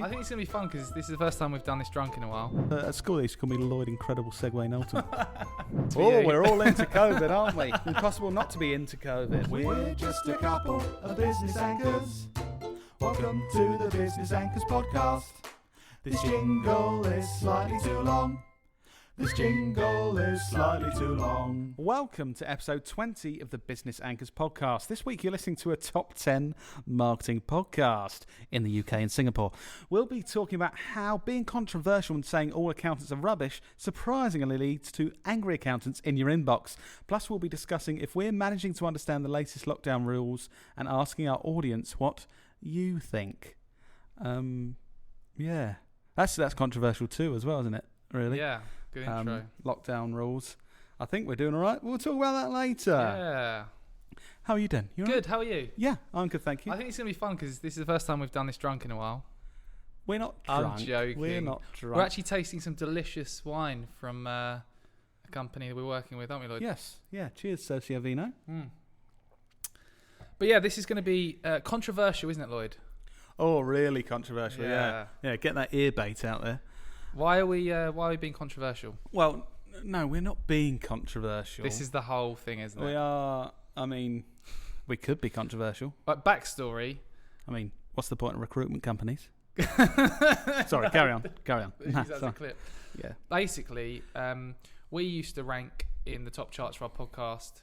I think it's going to be fun because this is the first time we've done this drunk in a while. At school, they used to call me Lloyd Incredible Segway Knowlton. you. We're all into COVID, aren't we? Impossible not to be into COVID. We're just a couple of business anchors. Welcome to the Business Anchors podcast. This jingle is slightly too long. This jingle is slightly too long. Welcome to episode 20 of the Business Anchors podcast. This week you're listening to a top 10 marketing podcast in the UK and Singapore. We'll be talking about how being controversial and saying all accountants are rubbish surprisingly leads to angry accountants in your inbox. Plus we'll be discussing if we're managing to understand the latest lockdown rules and asking our audience what you think. Yeah, that's controversial too as well, isn't it? Really? Yeah. Good intro. Lockdown rules. I think we're doing all right. We'll talk about that later. Yeah. How are you doing? You all right? Good. How are you? Yeah, I'm good, thank you. I think it's going to be fun because this is the first time we've done this drunk in a while. We're not I'm drunk. joking. We're not drunk. We're actually tasting some delicious wine from a company that we're working with, aren't we, Lloyd? Yes. Yeah. Cheers, Socia Vino. But yeah, this is going to be controversial, isn't it, Lloyd? Oh, really controversial. Yeah. Yeah. Get that ear bait out there. Why are we being controversial? Well, no, we're not being controversial. This is the whole thing, isn't it? We are. I mean, we could be controversial. Like, backstory. I mean, what's the point of recruitment companies? Sorry, carry on. Use that as a clip. Yeah. Basically, we used to rank in the top charts for our podcast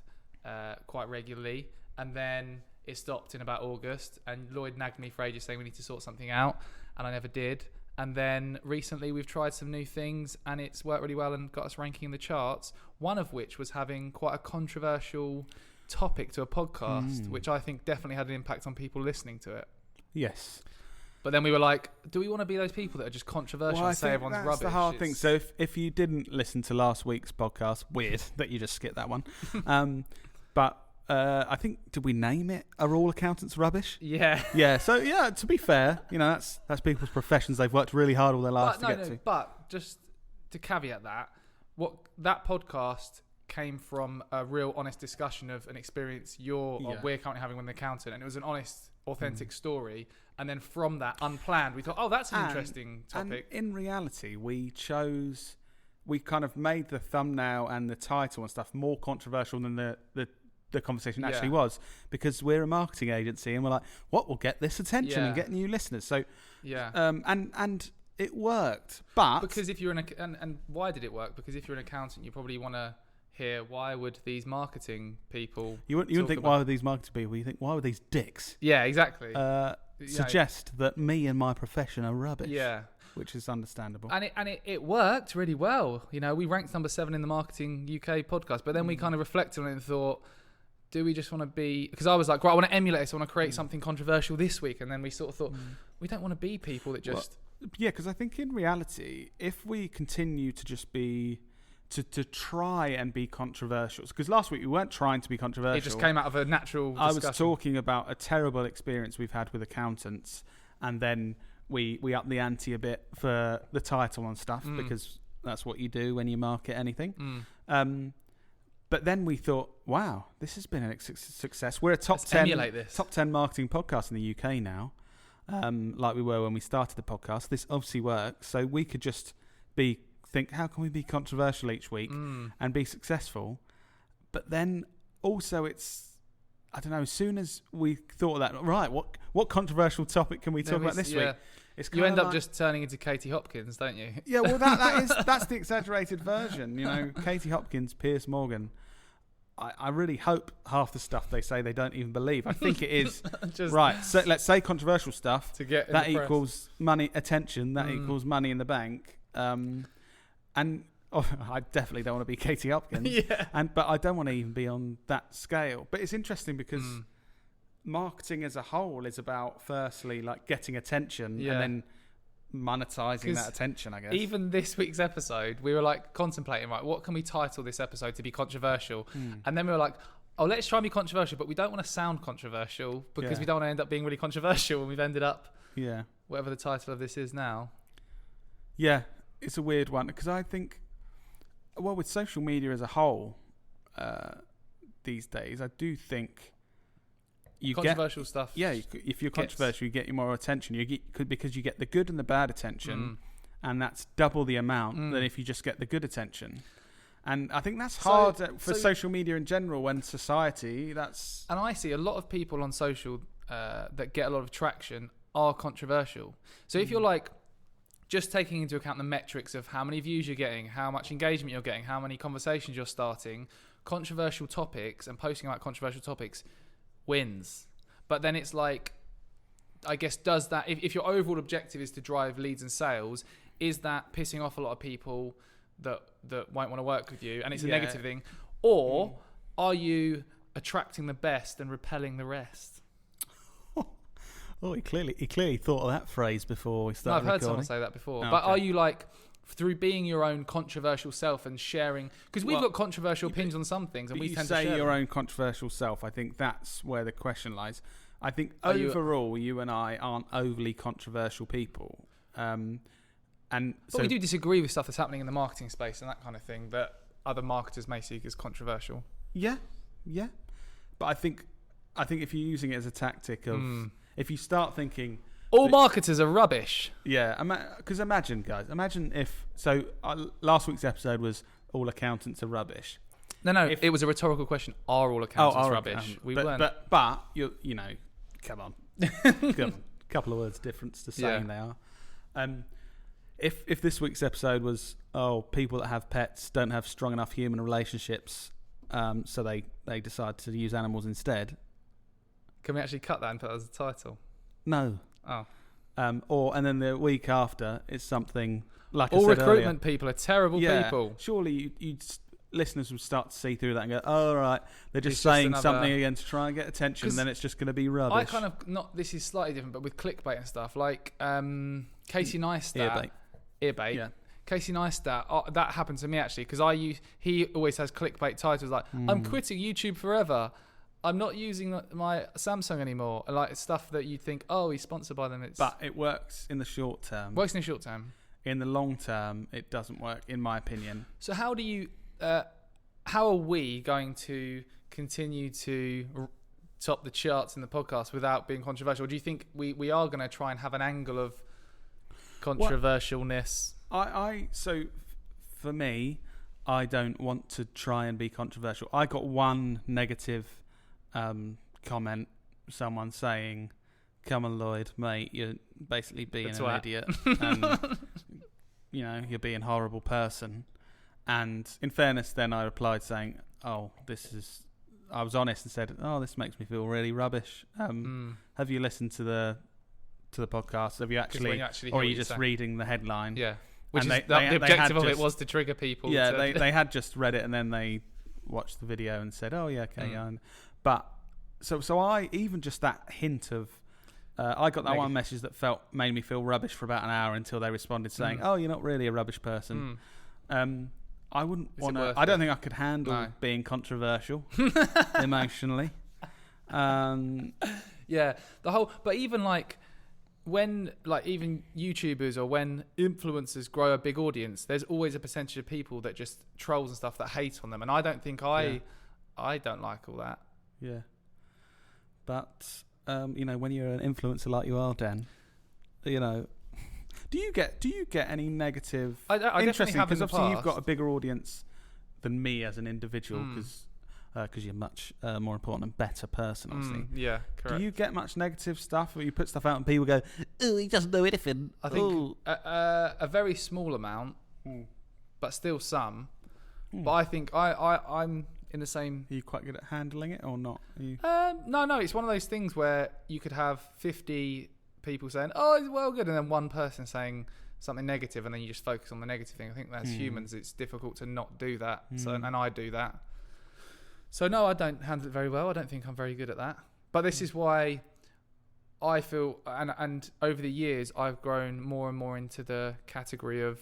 quite regularly, and then it stopped in about August, and Lloyd nagged me for ages saying we need to sort something out, and I never did. And then recently we've tried some new things and it's worked really well and got us ranking in the charts, one of which was having quite a controversial topic to a podcast, which I think definitely had an impact on people listening to it. Yes. But then we were like, do we want to be those people that are just controversial and say everyone's rubbish? That's the hard thing. So if you didn't listen to last week's podcast, weird that you just skipped that one. But I think, did we name it Are All Accountants Rubbish? Yeah. Yeah, so yeah, to be fair, you know, that's people's professions. They've worked really hard all their lives to get to. But just to caveat that podcast came from a real honest discussion of an experience we're currently having with an accountant, and it was an honest, authentic story. And then from that, unplanned, we thought, oh, that's an interesting topic. And in reality, we kind of made the thumbnail and the title and stuff more controversial than the conversation actually was, because we're a marketing agency and we're like, what will get this attention and get new listeners? So and it worked, but because if you're and why did it work? Because if you're an accountant, you probably want to hear, why would these marketing people you wouldn't think why would these marketing people, you think why would these dicks exactly suggest that me and my profession are rubbish, which is understandable. And it worked really well. You know, we ranked number 7 in the Marketing UK podcast, but then we kind of reflected on it and thought, do we just want to be... Because I was like, right, I want to emulate this. I want to create something controversial this week. And then we sort of thought, we don't want to be people that just... Well, yeah, because I think in reality, if we continue to just be... To try and be controversial... Because last week we weren't trying to be controversial. It just came out of a natural discussion. I was talking about a terrible experience we've had with accountants. And then we upped the ante a bit for the title and stuff, because that's what you do when you market anything. But then we thought, wow, this has been a success. We're a top 10 marketing podcast in the UK now, like we were when we started the podcast. This obviously works. So we could just think, how can we be controversial each week and be successful? But then also it's, I don't know, as soon as we thought of that, right, what controversial topic can we talk about this week? You end up just turning into Katie Hopkins, don't you? Yeah, well, that's the exaggerated version. You know, Katie Hopkins, Piers Morgan. I really hope half the stuff they say they don't even believe. I think it is right. So let's say controversial stuff to get that equals money, attention. That equals money in the bank. And I definitely don't want to be Katie Hopkins. But I don't want to even be on that scale. But it's interesting because marketing as a whole is about, firstly, like getting attention and then monetizing that attention, I guess. Even this week's episode, we were like contemplating, right, what can we title this episode to be controversial? And then we were like, oh, let's try and be controversial, but we don't want to sound controversial because we don't want to end up being really controversial, and we've ended up whatever the title of this is now. Yeah, it's a weird one, because I think, well, with social media as a whole these days, I do think you controversial stuff. Yeah, if you're controversial, you get more attention. Because you get the good and the bad attention, and that's double the amount than if you just get the good attention. And I think that's hard for social media in general. When society, and I see a lot of people on social that get a lot of traction are controversial. So if you're like just taking into account the metrics of how many views you're getting, how much engagement you're getting, how many conversations you're starting, controversial topics and posting about controversial topics wins. But then it's like, I guess, does that, if your overall objective is to drive leads and sales, is that pissing off a lot of people that won't want to work with you and it's a negative thing? Or are you attracting the best and repelling the rest? Oh, he clearly thought of that phrase before we started. I've heard someone say that before. But are you like, through being your own controversial self and sharing, because we've got controversial opinions on some things, and we tend to share your them. own controversial self. I think that's where the question lies. I think overall, you and I aren't overly controversial people, but we do disagree with stuff that's happening in the marketing space and that kind of thing that other marketers may see as controversial. Yeah. But I think if you're using it as a tactic of, if you start thinking, all marketers are rubbish. Yeah, because imagine if... So last week's episode was all accountants are rubbish. No, it was a rhetorical question. Are all accountants rubbish? But you know, come on. Couple of words difference to saying they are. If this week's episode was, people that have pets don't have strong enough human relationships, so they decide to use animals instead. Can we actually cut that and put that as a title? No. Oh. And then the week after, it's something like all I said recruitment earlier, people are terrible people. Surely listeners would start to see through that and go, all right, they're just saying something again to try and get attention, and then it's just going to be rubbish. I kind of this is slightly different, but with clickbait and stuff, like Casey Neistat, earbait. Yeah. Casey Neistat, that happened to me actually, because he always has clickbait titles like, I'm quitting YouTube forever. I'm not using my Samsung anymore. Like stuff that you think, he's sponsored by them. But it works in the short term. Works in the short term. In the long term, it doesn't work, in my opinion. So how do you? How are we going to continue to top the charts in the podcast without being controversial? Do you think we are going to try and have an angle of controversialness? So for me, I don't want to try and be controversial. I got one negative comment, someone saying, come on Lloyd, mate, you're basically being an idiot and you're being a horrible person. And in fairness, then I replied saying, I was honest and said, this makes me feel really rubbish. Have you listened to the podcast? Have you actually or are you just reading the headline? Yeah. Which the objective of it was to trigger people. Yeah, they had just read it and then they watched the video and said, But so I even just that hint of I got that one message that made me feel rubbish for about an hour until they responded saying, you're not really a rubbish person. I wouldn't want to. I don't think I could handle being controversial emotionally. Yeah, but even like when even YouTubers or when influencers grow a big audience, there's always a percentage of people that just trolls and stuff that hate on them, and I don't think I don't like all that. Yeah, but when you're an influencer like you are, Dan, do you get any negative? I interesting, have because obviously you've got a bigger audience than me as an individual, because you're much more important and better person, obviously. Yeah, correct. Do you get much negative stuff, or you put stuff out and people go, "Oh, he doesn't know anything"? I think a very small amount, but still some. But I think I'm in the same. Are you quite good at handling it, or not? No. It's one of those things where you could have 50 people saying, it's well good, and then one person saying something negative, and then you just focus on the negative thing. I think as humans, it's difficult to not do that. So, and I do that. So no, I don't handle it very well. I don't think I'm very good at that. But this is why I feel, and over the years, I've grown more and more into the category of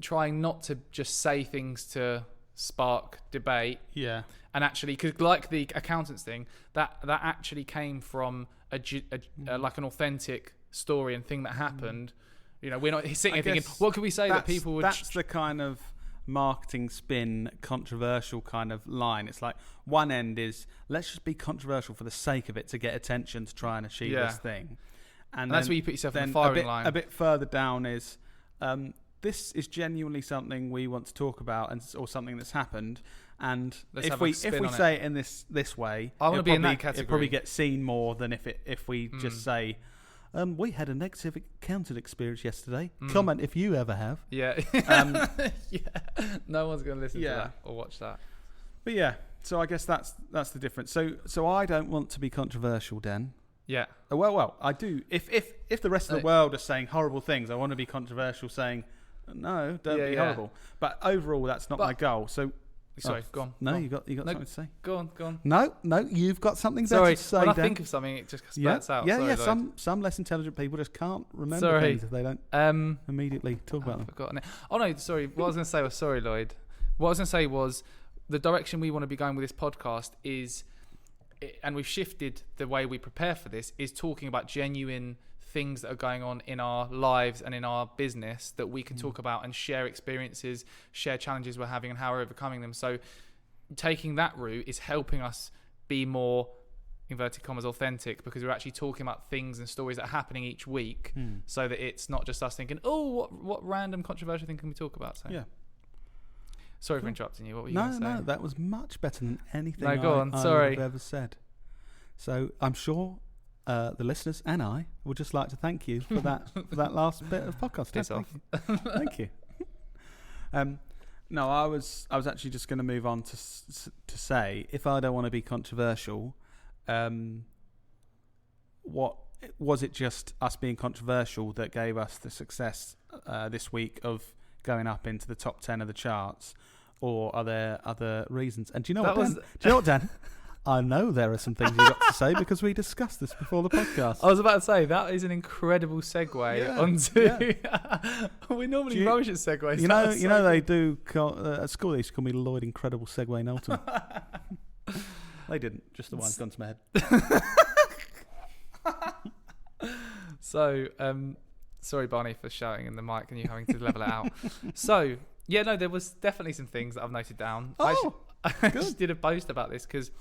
trying not to just say things to spark debate. Yeah. And actually, because like the accountants thing, that actually came from like an authentic story and thing that happened. We're not sitting here thinking, what could we say that people would... That's the kind of marketing spin, controversial kind of line. It's like one end is let's just be controversial for the sake of it to get attention to try and achieve this thing, and that's where you put yourself in the firing line. A bit further down is this is genuinely something we want to talk about, or something that's happened. And if we say it in this way, I want to be in that category. It probably gets seen more than if we just say, we had a negative accountant experience yesterday. Comment if you ever have. Yeah. No one's going to listen to that or watch that. But yeah, so I guess that's the difference. So I don't want to be controversial, Dan. Yeah. Well, I do. If the rest of the world are saying horrible things, I want to be controversial, saying no, don't be horrible. But overall, that's not my goal. So. Sorry, go on. No, you got something to say. Go on. No, you've got something better to say. When I think of something, it just spurts out. Yeah. Some less intelligent people just can't remember things if they don't immediately talk about them. I've forgotten it. Oh no, sorry. What I was going to say was sorry, Lloyd. What I was going to say was the direction we want to be going with this podcast is, and we've shifted the way we prepare for this, is talking about genuine things that are going on in our lives and in our business that we can talk about and share experiences, share challenges we're having and how we're overcoming them. So taking that route is helping us be more, inverted commas, authentic, because we're actually talking about things and stories that are happening each week, so that it's not just us thinking, what random controversial thing can we talk about? So sorry for interrupting you. What were you going to say? No, that was much better than anything I have ever said. So I'm sure the listeners and I would just like to thank you for that last bit of podcast. Piss off. Thank you. No, I was actually just going to move on to say, if I don't want to be controversial, what was it? Just us being controversial that gave us the success this week of going up into the top 10 of the charts, or are there other reasons? And do you know what, Dan? I know there are some things you've got to say because we discussed this before the podcast. I was about to say, that is an incredible segue onto... Yeah. We normally rubbish at segues. You know they do... at school they used to call me Lloyd Incredible Segway Knowlton. They didn't. Just the one's gone to my head. So, sorry, Barney, for shouting in the mic and you having to level it out. So, yeah, no, there was definitely some things that I've noted down. Oh, I just did a post about this because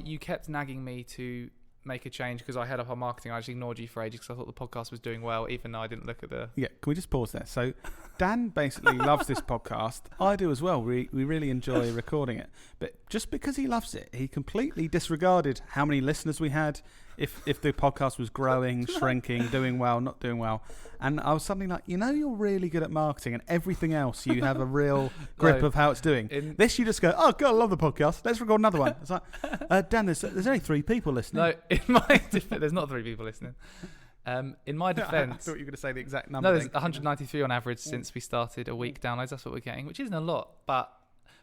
you kept nagging me to make a change because I head up our marketing. I just ignored you for ages because I thought the podcast was doing well, even though I didn't look at the... Yeah, can we just pause there? So Dan basically loves this podcast. I do as well. We really enjoy recording it. But just because he loves it, he completely disregarded how many listeners we had, if the podcast was growing, shrinking, doing well, not doing well. And I was something like, you're really good at marketing, and everything else you have a real grip of how it's doing. This you just go, oh God, I love the podcast. Let's record another one. It's like, Dan, there's only 3 people listening. No, in my defense, there's not 3 people listening. In my defense, I thought you were going to say the exact number. No, there's 193 on average since we started a week downloads. That's what we're getting, which isn't a lot. But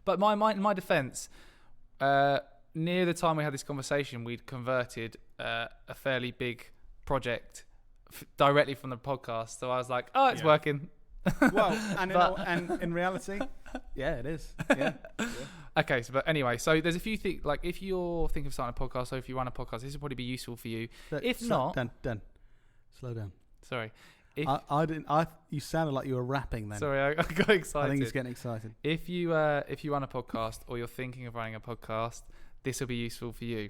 in my defense, near the time we had this conversation, we'd converted a fairly big project directly from the podcast. So I was like, oh, it's working. Well, and in reality, yeah, it is. Yeah. Okay, but anyway, so there's a few things, like if you're thinking of starting a podcast, or if you run a podcast, this will probably be useful for you. If not... Dan, slow down. Sorry. You sounded like you were rapping then. Sorry, I got excited. I think he's getting excited. If you run a podcast, or you're thinking of running a podcast, this will be useful for you.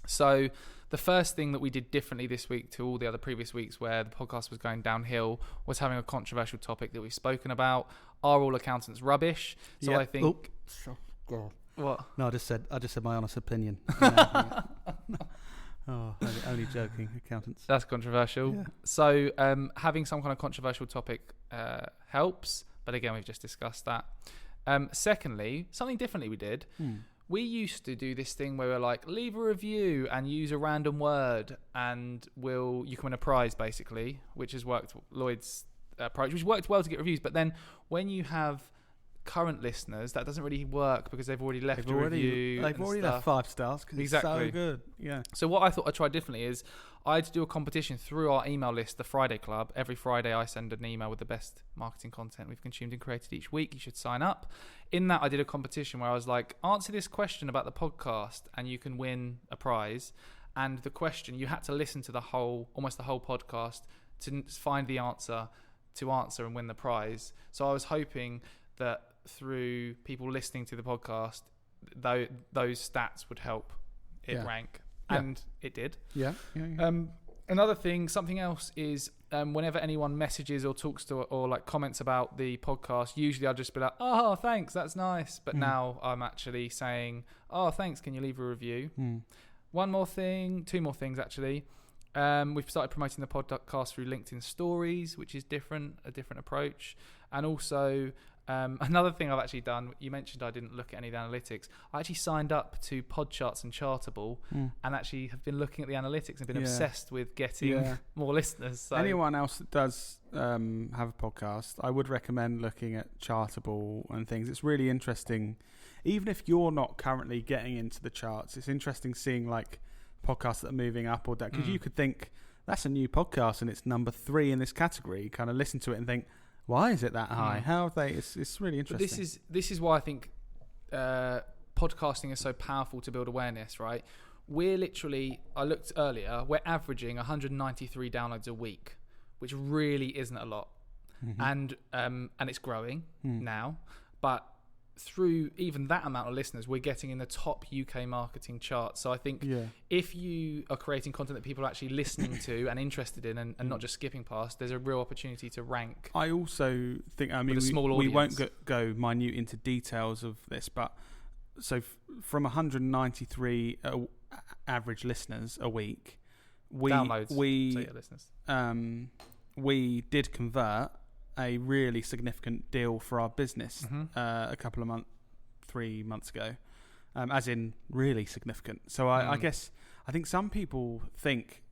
So the first thing that we did differently this week to all the other previous weeks where the podcast was going downhill was having a controversial topic that we've spoken about. Are all accountants rubbish? So I think... What? No, I just said my honest opinion. Only joking, accountants. That's controversial. Yeah. So having some kind of controversial topic helps. But again, we've just discussed that. Secondly, something differently we did. We used to do this thing where we're like, leave a review and use a random word and you can win a prize, basically, which has worked, Lloyd's approach, which worked well to get reviews. But then when you have current listeners, that doesn't really work because they've already left a review. They've already left 5 stars because it's so good. Yeah. So what I thought I'd try differently is I'd do a competition through our email list, the Friday Club. Every Friday I send an email with the best marketing content we've consumed and created each week. You should sign up. In that I did a competition where I was like, answer this question about the podcast and you can win a prize. And the question, you had to listen to almost the whole podcast to find the answer to answer and win the prize. So I was hoping that through people listening to the podcast, those stats would help it rank, and it did. Yeah. Another thing, something else is whenever anyone messages or talks to or like comments about the podcast, usually I'll just be like, oh, thanks, that's nice. But now I'm actually saying, oh, thanks, can you leave a review? Two more things actually. We've started promoting the podcast through LinkedIn Stories, which is a different approach. And also another thing I've actually done, you mentioned I didn't look at any of the analytics. I actually signed up to Podcharts and Chartable and actually have been looking at the analytics and been obsessed with getting more listeners. So. Anyone else that does have a podcast, I would recommend looking at Chartable and things. It's really interesting. Even if you're not currently getting into the charts, it's interesting seeing like podcasts that are moving up or down. Because you could think, that's a new podcast and it's number 3 in this category. You kind of listen to it and think, why is it that high? How have they? It's really interesting. But this is why I think podcasting is so powerful to build awareness, right? We're literally, I looked earlier, we're averaging 193 downloads a week, which really isn't a lot. And it's growing now. But through even that amount of listeners, we're getting in the top UK marketing charts. So I think if you are creating content that people are actually listening to and interested in and not just skipping past, there's a real opportunity to rank. I also think, I mean, we won't go minute into details of this, but so from 193 average listeners a week, listeners. We did convert a really significant deal for our business a couple of 3 months ago, as in really significant. So I guess I think some people think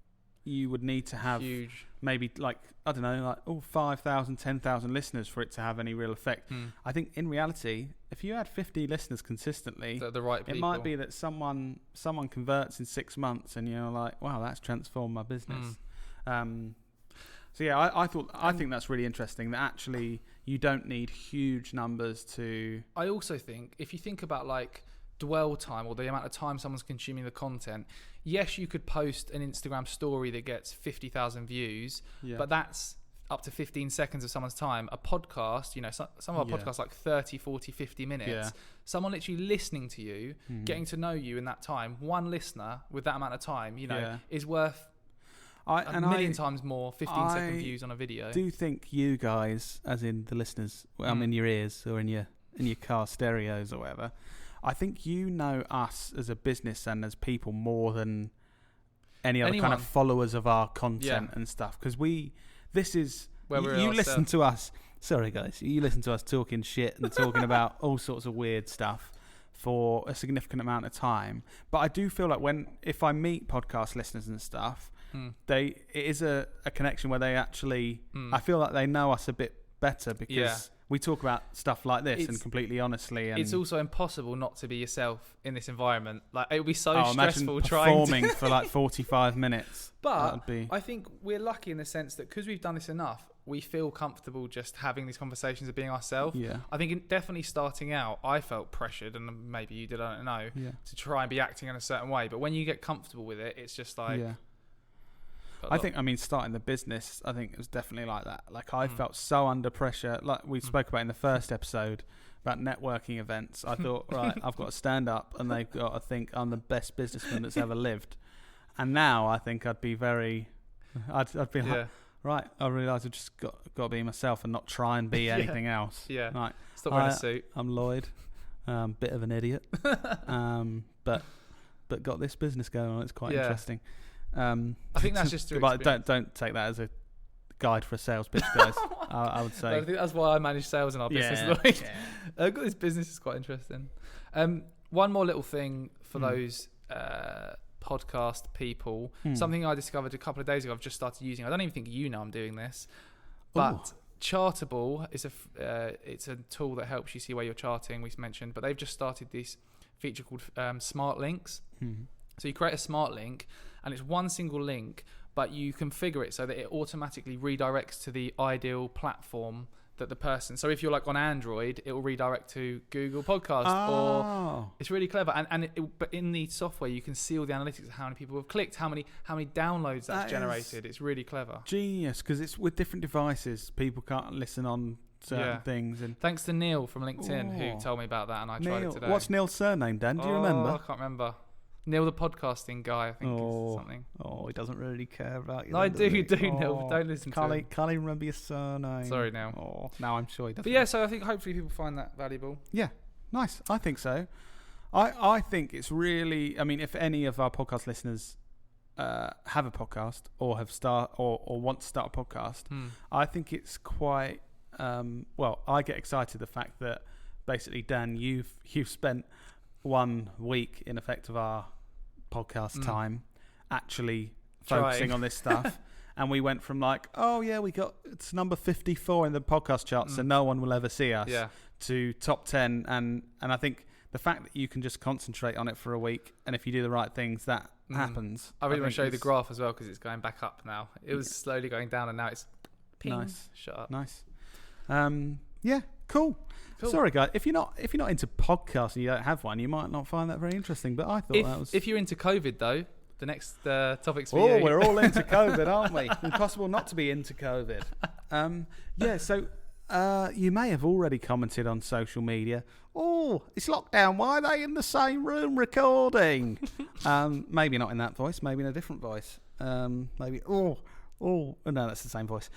you would need to have huge, maybe like, I don't know, like 5,000, 10,000 listeners for it to have any real effect. I think in reality, if you had 50 listeners consistently, the right people, it might be that someone converts in 6 months and you're like, wow, that's transformed my business. So yeah, I think that's really interesting that actually you don't need huge numbers to. I also think if you think about like dwell time or the amount of time someone's consuming the content, yes, you could post an Instagram story that gets 50,000 views, but that's up to 15 seconds of someone's time. A podcast, some of our podcasts like 30, 40, 50 minutes. Yeah. Someone literally listening to you, getting to know you in that time, one listener with that amount of time, is worth a million times more 15-second views on a video. I do think you guys, as in the listeners, in your ears or in your car stereos or whatever, I think you know us as a business and as people more than anyone kind of followers of our content and stuff. Because this is where you listen to us. Sorry guys, you listen to us talking shit and talking about all sorts of weird stuff for a significant amount of time. But I do feel like if I meet podcast listeners and stuff, it is a connection where they actually, I feel like they know us a bit better because we talk about stuff like this and completely honestly. And it's also impossible not to be yourself in this environment. Like it would be so stressful performing for like 45 minutes. But I think we're lucky in the sense that because we've done this enough, we feel comfortable just having these conversations and being ourselves. Yeah. I think definitely starting out, I felt pressured, and maybe you did, I don't know, to try and be acting in a certain way. But when you get comfortable with it, it's just like... I think, starting the business, I think it was definitely like that. Like I felt so under pressure. Like we spoke about in the first episode about networking events. I thought, right, I've got to stand up and they've got to think I'm the best businessman that's ever lived. And now I think I'd be like, right, I realise I've just got to be myself and not try and be anything else. Yeah. Like, stop wearing a suit. I'm Lloyd. Bit of an idiot. But got this business going on. It's quite interesting. I think that's just but don't take that as a guide for a sales pitch, guys. I would say. I think that's why I manage sales in our business. I've got this business is quite interesting. One more little thing for those podcast people. Something I discovered a couple of days ago. I've just started using. I don't even think I'm doing this, but Chartable is it's a tool that helps you see where you're charting. We mentioned, but they've just started this feature called Smart Links. So you create a smart link, and it's one single link, but you configure it so that it automatically redirects to the ideal platform that the person. So if you're like on Android, it will redirect to Google Podcast, or it's really clever. But in the software, you can see all the analytics of how many people have clicked, how many downloads that's generated. It's really clever. Genius, because it's with different devices. People can't listen on certain things. And thanks to Neil from LinkedIn who told me about that, and I tried it today. What's Neil's surname, Dan? Do you remember? I can't remember. Neil, the podcasting guy, I think, is something. Oh, he doesn't really care about you. No, I do, Neil. But don't listen to him. Can't even remember your surname. Sorry, Neil. Oh, now I'm sure he doesn't. But yeah, so I think hopefully people find that valuable. Yeah, nice. I think so. I think it's really. I mean, if any of our podcast listeners have a podcast or have or want to start a podcast, I think it's quite. Well, I get excited the fact that basically, Dan, you've spent 1 week in effect of our podcast time actually focusing on this stuff. And we went from like, oh yeah, it's number 54 in the podcast charts, so no one will ever see us, to top 10. And I think the fact that you can just concentrate on it for a week, and if you do the right things, that happens. I really want to show you the graph as well, because it's going back up now. It was slowly going down, and now it's ping. Nice. Shut up. Nice. Yeah, cool. Sorry, guys. If you're not into podcasts and you don't have one, you might not find that very interesting. But I thought that was. If you're into COVID, though, the next topics for you. Oh, we're all into COVID, aren't we? Impossible not to be into COVID. Yeah. So you may have already commented on social media. Oh, it's lockdown. Why are they in the same room recording? Maybe not in that voice. Maybe in a different voice. Maybe. Oh, no, that's the same voice.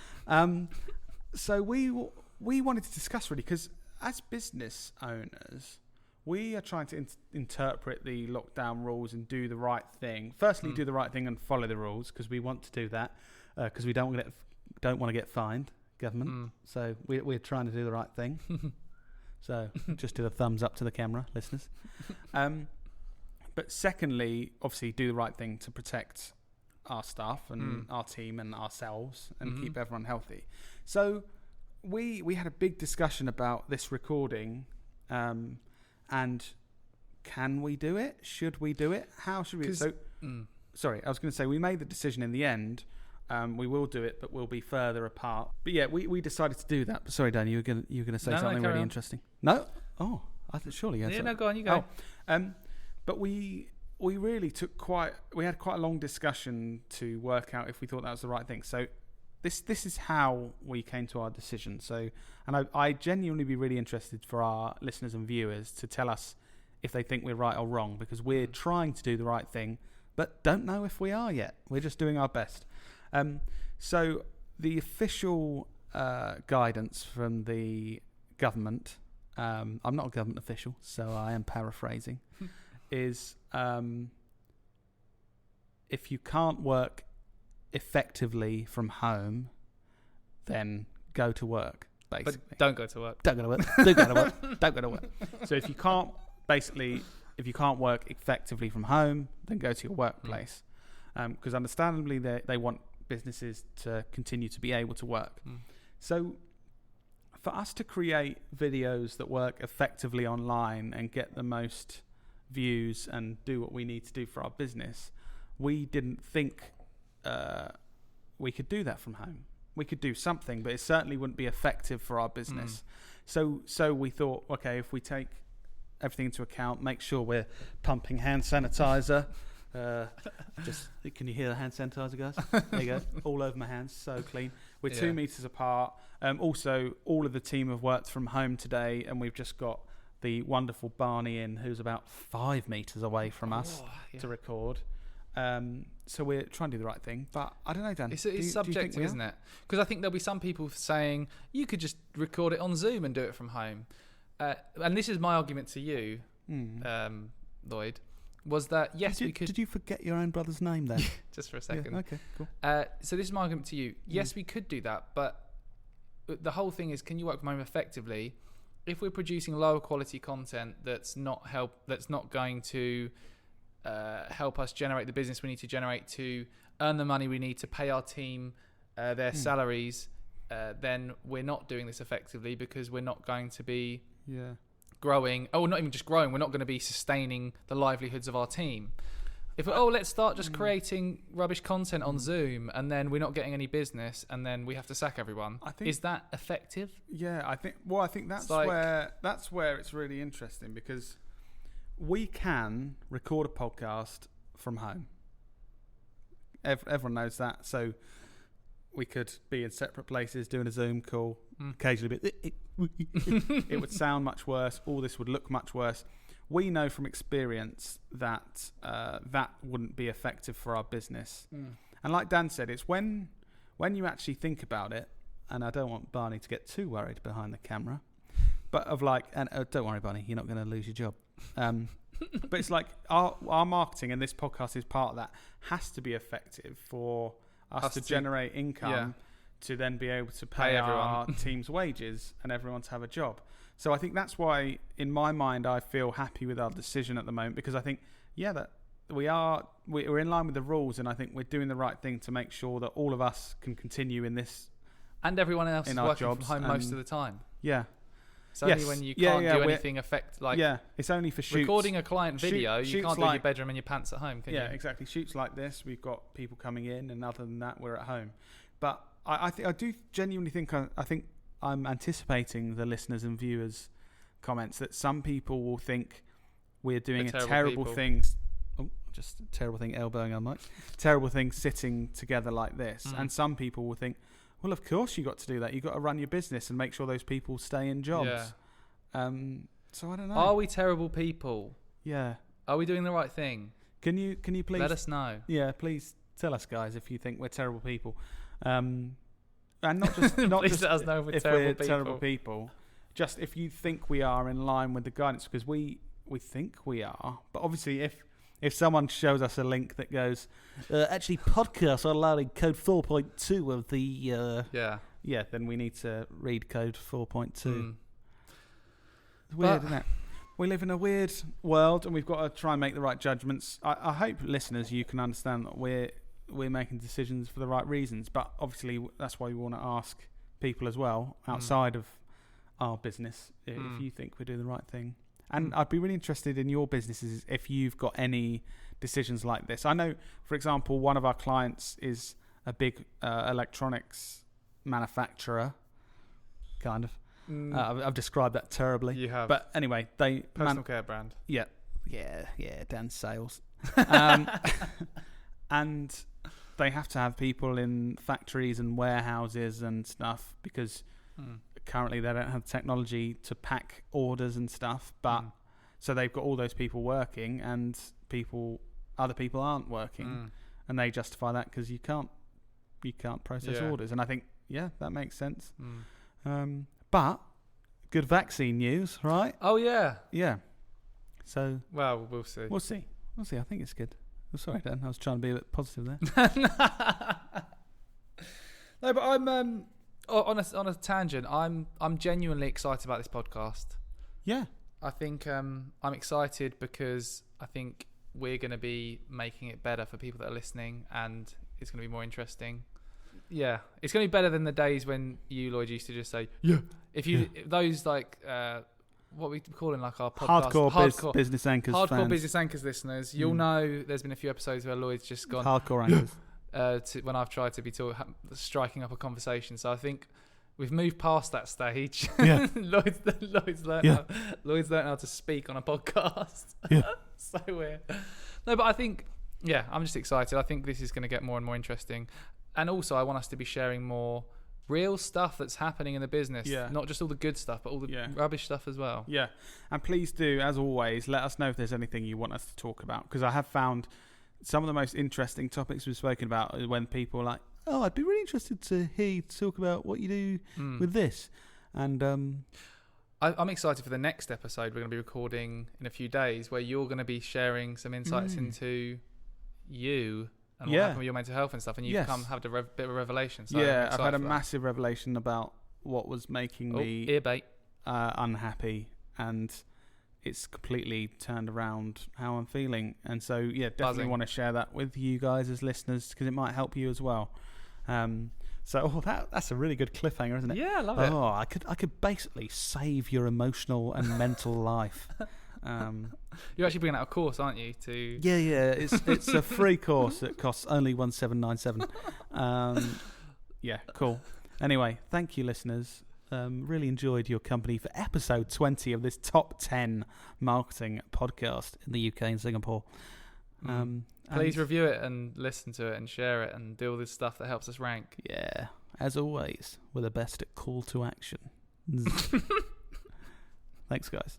So we wanted to discuss really, because as business owners, we are trying to interpret the lockdown rules and do the right thing. Firstly, do the right thing and follow the rules, because we want to do that, because we don't want to get fined, government. So we're trying to do the right thing. So just do a thumbs up to the camera, listeners. But secondly, obviously do the right thing to protect our staff and our team and ourselves and keep everyone healthy. So we had a big discussion about this recording, and can we do it? Should we do it? How should we? Sorry, I was going to say we made the decision in the end. We will do it, but we'll be further apart. But yeah, we decided to do that. But sorry, Dan, you were going to say something really interesting. No? Oh, I thought surely. Yeah, no, go on, you go. But we really we had quite a long discussion to work out if we thought that was the right thing. So this is how we came to our decision. So, and I genuinely be really interested for our listeners and viewers to tell us if they think we're right or wrong, because we're trying to do the right thing, but don't know if we are yet. We're just doing our best. So the official guidance from the government, I'm not a government official, so I am paraphrasing, is if you can't work effectively from home, then go to work, basically. But don't go to work. Don't go to work. Don't go to work. Don't go to work. So if you can't work effectively from home, then go to your workplace. Because understandably, they want businesses to continue to be able to work. So for us to create videos that work effectively online and get the most views and do what we need to do for our business, we didn't think we could do that from home. We could do something, but it certainly wouldn't be effective for our business. So we thought, okay, if we take everything into account, make sure we're pumping hand sanitizer. Just can you hear the hand sanitizer, guys? There you go, all over my hands, so clean. We're 2 meters apart. Also, all of the team have worked from home today, and we've just got the wonderful Barney in, who's about 5 meters away from us to record. So we're trying to do the right thing, but I don't know, Dan. It's subjective, isn't it? Because I think there'll be some people saying you could just record it on Zoom and do it from home. And this is my argument to you, Lloyd, was that yes, we could. Did you forget your own brother's name then? Just for a second. Yeah, okay, cool. So this is my argument to you. Yes, we could do that, but the whole thing is, can you work from home effectively if we're producing lower quality content that's not going to help us generate the business we need to generate to earn the money we need to pay our team their salaries? Then we're not doing this effectively, because we're not going to be growing. Oh, not even just growing. We're not going to be sustaining the livelihoods of our team. If let's start just creating rubbish content on Zoom, and then we're not getting any business, and then we have to sack everyone. Is that effective? Yeah, I think that's where it's really interesting, because we can record a podcast from home. Everyone knows that, so we could be in separate places doing a Zoom call. Occasionally, it would sound much worse. All this would look much worse. We know from experience that that wouldn't be effective for our business. And like Dan said, it's when you actually think about it, and I don't want Barney to get too worried behind the camera, but don't worry, Barney, you're not going to lose your job. But it's like our marketing, and this podcast is part of that, has to be effective for us to generate income to then be able to pay our team's wages and everyone to have a job. So I think that's why, in my mind, I feel happy with our decision at the moment, because I think, that we're in line with the rules, and I think we're doing the right thing to make sure that all of us can continue in this. And everyone else is working from home most of the time. Yeah. It's only when you can't do anything it's only for shoots. Recording a client video, you can't do your bedroom and your pants at home, can you? Yeah, exactly. Shoots like this, we've got people coming in, and other than that, we're at home. But I do genuinely think I'm anticipating the listeners and viewers' comments that some people will think we're doing a terrible thing. Just a terrible thing, elbowing on mic. Terrible thing sitting together like this. And some people will think, well, of course you got to do that. You got to run your business and make sure those people stay in jobs. Yeah. So I don't know. Are we terrible people? Yeah. Are we doing the right thing? Can you please let us know? Yeah, please tell us, guys, if you think we're terrible people. And not just please let us know if we're terrible people. Just if you think we are in line with the guidance, because we think we are. But obviously, if someone shows us a link that goes, actually podcasts are allowed in code 4.2 of the then we need to read code 4.2. It's weird, isn't it? We live in a weird world, and we've got to try and make the right judgments. I hope, listeners, you can understand that we're making decisions for the right reasons, but obviously that's why we want to ask people as well outside of our business if you think we're doing the right thing. And I'd be really interested in your businesses if you've got any decisions like this. I know, for example, one of our clients is a big electronics manufacturer, kind of. I've described that terribly. You have. But anyway, personal care brand. Yeah, Dan's sales. And they have to have people in factories and warehouses and stuff, because currently they don't have technology to pack orders and stuff, but so they've got all those people working, and other people aren't working, and they justify that because you can't process orders. And I think that makes sense. But good vaccine news, right? Oh yeah. So we'll see. We'll see. I think it's good. Oh, sorry, Dan. I was trying to be a bit positive there. No, but I'm on a tangent. I'm genuinely excited about this podcast. Yeah. I think I'm excited because I think we're going to be making it better for people that are listening, and it's going to be more interesting. Yeah, it's going to be better than the days when you, Lloyd, used to just say, those like what we calling like our podcast, hardcore business anchors, hardcore business anchors listeners. You'll know there's been a few episodes where Lloyd's just gone hardcore anchors when I've tried to be striking up a conversation. So I think we've moved past that stage. Yeah. Lloyd's learned how to speak on a podcast. Yeah. So weird. No, but I think I'm just excited. I think this is going to get more and more interesting. And also, I want us to be sharing more real stuff that's happening in the business. Yeah. Not just all the good stuff, but all the rubbish stuff as well. Yeah. And please do, as always, let us know if there's anything you want us to talk about. Because I have found some of the most interesting topics we've spoken about is when people are like, oh, I'd be really interested to hear you talk about what you do with this. And I'm excited for the next episode we're going to be recording in a few days, where you're going to be sharing some insights into you and what happened with your mental health and stuff, and you've come have a bit of a revelation. So I've had a massive revelation about what was making me unhappy, and it's completely turned around how I'm feeling. And so definitely want to share that with you guys as listeners, because it might help you as well. So that's a really good cliffhanger, isn't it? Yeah, I love it. I could basically save your emotional and mental life. You're actually bringing out a course, aren't you? To Yeah. It's a free course that costs only $1797. Yeah, cool. Anyway, thank you, listeners. Really enjoyed your company for episode 20 of this top 10 marketing podcast in the UK and Singapore. Please review it and listen to it and share it and do all this stuff that helps us rank. Yeah, as always, we're the best at call to action. Thanks, guys.